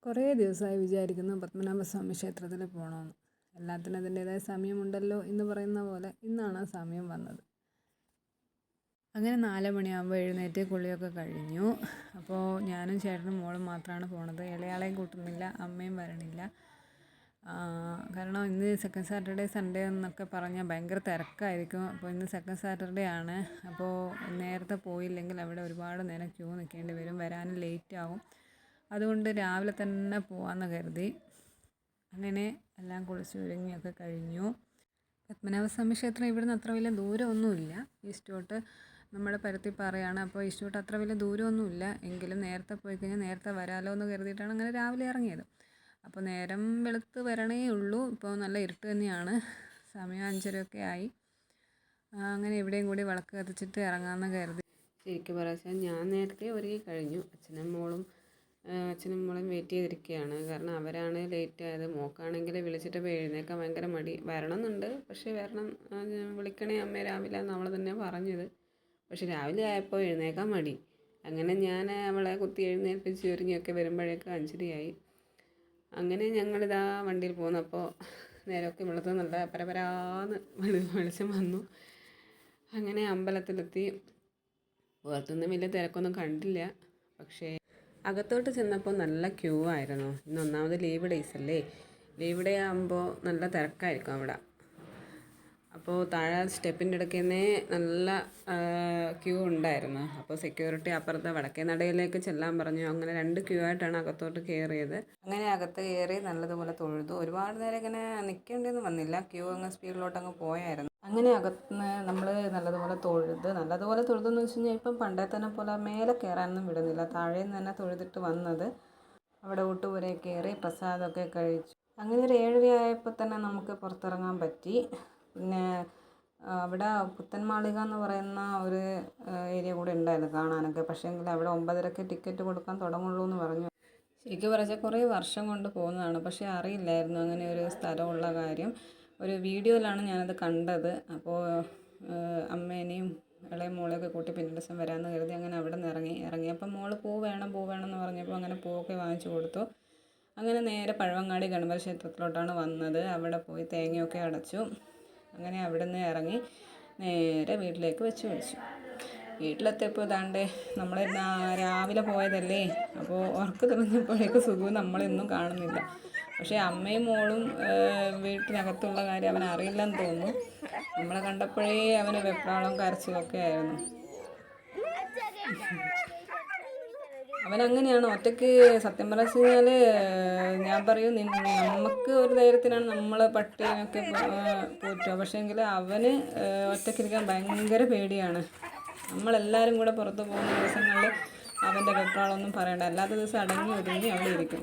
കുറേ ദിവസമായി വിചാരിക്കുന്നു പത്മനാഭസ്വാമി ക്ഷേത്രത്തിൽ പോകണമെന്ന്. എല്ലാത്തിനും അതിൻ്റേതായ സമയമുണ്ടല്ലോ എന്ന് പറയുന്ന പോലെ ഇന്നാണ് ആ സമയം വന്നത്. അങ്ങനെ 4 മണിയാകുമ്പോൾ എഴുന്നേറ്റ് കുളിയൊക്കെ കഴിഞ്ഞു. അപ്പോൾ ഞാനും ചേട്ടനും മോളും മാത്രമാണ് പോണത്. ഇളയാളെയും കൂട്ടുന്നില്ല, അമ്മയും വരണില്ല. കാരണം ഇന്ന് സെക്കൻഡ് സാറ്റർഡേ സൺഡേ എന്നൊക്കെ പറഞ്ഞാൽ ഭയങ്കര തിരക്കായിരിക്കും. അപ്പോൾ ഇന്ന് സെക്കൻഡ് സാറ്റർഡേ ആണ്. അപ്പോൾ നേരത്തെ പോയില്ലെങ്കിൽ അവിടെ ഒരുപാട് നേരം ക്യൂ നിൽക്കേണ്ടി വരും, വരാനും ലേറ്റ് ആവും. അതുകൊണ്ട് രാവിലെ തന്നെ പോകാമെന്ന് കരുതി. അങ്ങനെ എല്ലാം കുളിച്ച് ഒരുങ്ങിയൊക്കെ കഴിഞ്ഞു. പത്മനാഭസ്വാമി ക്ഷേത്രം ഇവിടുന്ന് അത്ര വലിയ ദൂരമൊന്നുമില്ല. ഈസ്റ്റോട്ട് നമ്മുടെ പരുത്തിപ്പാറയാണ്. അപ്പോൾ ഈസ്റ്റോട്ട് അത്ര വലിയ ദൂരമൊന്നുമില്ല. എങ്കിലും നേരത്തെ പോയി കഴിഞ്ഞാൽ നേരത്തെ വരാമല്ലോ എന്ന് കരുതിയിട്ടാണ് അങ്ങനെ രാവിലെ ഇറങ്ങിയത്. അപ്പോൾ നേരം വെളുത്ത് വരണേ ഉള്ളൂ. ഇപ്പോൾ നല്ല ഇരുട്ട് തന്നെയാണ്. സമയം 5:30 ആയി. അങ്ങനെ എവിടെയും കൂടി വിളക്ക് കത്തിച്ചിട്ട് ഇറങ്ങാമെന്ന് കരുതി. ശരിക്കും പറയാൻ ഞാൻ നേരത്തെ ഒരുങ്ങി കഴിഞ്ഞു. അച്ഛനും മോളും വെയിറ്റ് ചെയ്തിരിക്കുകയാണ്. കാരണം അവരാണ് ലേറ്റ് ആയത്. മോക്കാണെങ്കിൽ വിളിച്ചിട്ട് എഴുന്നേക്കാൻ ഭയങ്കര മടി. വരണമെന്നുണ്ട്, പക്ഷേ വിളിക്കണേ അമ്മേ രാവിലെ നമ്മൾ തന്നെ പറഞ്ഞത്. പക്ഷെ രാവിലെ ആയപ്പോൾ എഴുന്നേക്കാൻ മടി. അങ്ങനെ ഞാൻ അവളെ കുത്തി എഴുന്നേൽപ്പിച്ച് ഒരുങ്ങിയൊക്കെ വരുമ്പോഴേക്കും 5:30 ആയി. അങ്ങനെ ഞങ്ങളിതാ വണ്ടിയിൽ പോന്നപ്പോൾ നേരമൊക്കെ വെളുത്ത് നല്ല പരപരാന്ന് വെളിച്ചം വന്നു. അങ്ങനെ അമ്പലത്തിലെത്തി. പുറത്തൊന്നും വലിയ തിരക്കൊന്നും കണ്ടില്ല. പക്ഷേ അകത്തോട്ട് ചെന്നപ്പോൾ നല്ല ക്യൂ ആയിരുന്നു. ഇന്ന് ഒന്നാമത് ലീവ് ഡേയ്സ് അല്ലേ. ലീവ് ഡേ ആകുമ്പോൾ നല്ല തിരക്കായിരിക്കും അവിടെ. അപ്പോൾ താഴെ സ്റ്റെപ്പിൻ്റെ ഇടയ്ക്ക് തന്നെ നല്ല ക്യൂ ഉണ്ടായിരുന്നു. അപ്പോൾ സെക്യൂരിറ്റി അപ്പുറത്തെ വടക്കേ നടയിലേക്ക് ചെല്ലാൻ പറഞ്ഞു. അങ്ങനെ 2 ക്യൂ ആയിട്ടാണ് അകത്തോട്ട് കയറിയത്. അങ്ങനെ അകത്ത് കയറി നല്ലതുപോലെ തൊഴുതു. ഒരുപാട് നേരം ഇങ്ങനെ നിൽക്കേണ്ടിയൊന്നും വന്നില്ല. ക്യൂ അങ്ങ് സ്പീഡിലോട്ടങ്ങ് പോയായിരുന്നു. അങ്ങനെ അകത്തുനിന്ന് നമ്മൾ നല്ലതുപോലെ തൊഴുതെന്ന് വെച്ച് കഴിഞ്ഞാൽ ഇപ്പം പണ്ടേ തന്നെ പോലെ മേലെ കയറാനൊന്നും വിടുന്നില്ല. താഴെ നിന്ന് തന്നെ തൊഴുതിട്ട് വന്നത്. അവിടെ ഊട്ടുപുരേ കയറി പ്രസാദമൊക്കെ കഴിച്ചു. അങ്ങനെ ഒരു 7:30 ആയപ്പോൾ തന്നെ നമുക്ക് പുറത്തിറങ്ങാൻ പറ്റി. പിന്നെ അവിടെ പുത്തൻമാളിക എന്ന് പറയുന്ന ഒരു ഏരിയ കൂടെ ഉണ്ടായിരുന്നു കാണാനൊക്കെ. പക്ഷേങ്കിൽ അവിടെ 9:30 ടിക്കറ്റ് കൊടുക്കാൻ തുടങ്ങുള്ളൂ എന്ന് പറഞ്ഞു. ശരിക്കും പറഞ്ഞാൽ കുറേ വർഷം കൊണ്ട് പോകുന്നതാണ്. പക്ഷേ അറിയില്ലായിരുന്നു അങ്ങനെ ഒരു സ്ഥലമുള്ള കാര്യം. ഒരു വീഡിയോയിലാണ് ഞാനത് കണ്ടത്. അപ്പോൾ അമ്മേനെയും ഇളയ മോളെയൊക്കെ കൂട്ടി പിന്നേ ദിവസം വരാമെന്ന് കരുതി. അങ്ങനെ അവിടെ നിന്ന് ഇറങ്ങിയപ്പോൾ മോള് പൂ വേണം എന്ന് പറഞ്ഞപ്പോൾ അങ്ങനെ പൂവൊക്കെ വാങ്ങിച്ചു കൊടുത്തു. അങ്ങനെ നേരെ പഴവങ്ങാടി ഗണപതി ക്ഷേത്രത്തിലോട്ടാണ് വന്നത്. അവിടെ പോയി തേങ്ങയൊക്കെ അടച്ചു. അങ്ങനെ അവിടെ നിന്ന് ഇറങ്ങി നേരെ വീട്ടിലേക്ക് വെച്ച് പിടിച്ചു. വീട്ടിലെത്തിയപ്പോൾ ഇതാണ്ട് നമ്മൾ രാവിലെ പോയതല്ലേ. അപ്പോൾ ഉറക്കം തെളിഞ്ഞപ്പോഴേക്ക് സുഖം നമ്മളൊന്നും കാണുന്നില്ല. പക്ഷേ അമ്മയും മോളും വീട്ടിനകത്തുള്ള കാര്യം അവൻ അറിയില്ലെന്ന് തോന്നുന്നു. നമ്മളെ കണ്ടപ്പോഴേ അവന് വെപ്രാളവും കരച്ചിലൊക്കെ ആയിരുന്നു. അവനങ്ങനെയാണ് ഒറ്റയ്ക്ക്. സത്യം പറഞ്ഞു കഴിഞ്ഞാൽ ഞാൻ പറയും, നമുക്ക് ഒരു ധൈര്യത്തിനാണ് നമ്മൾ പട്ടിയൊക്കെ പോറ്റുക. പക്ഷേങ്കിൽ അവന് ഒറ്റയ്ക്കിരിക്കാൻ ഭയങ്കര പേടിയാണ്. നമ്മളെല്ലാവരും കൂടെ പുറത്ത് പോകുന്ന ദിവസങ്ങളിൽ അവൻ്റെ വെപ്രാളമൊന്നും പറയണ്ട. അല്ലാത്ത ദിവസം അടങ്ങി ഒതുങ്ങി അവിടെ ഇരിക്കും.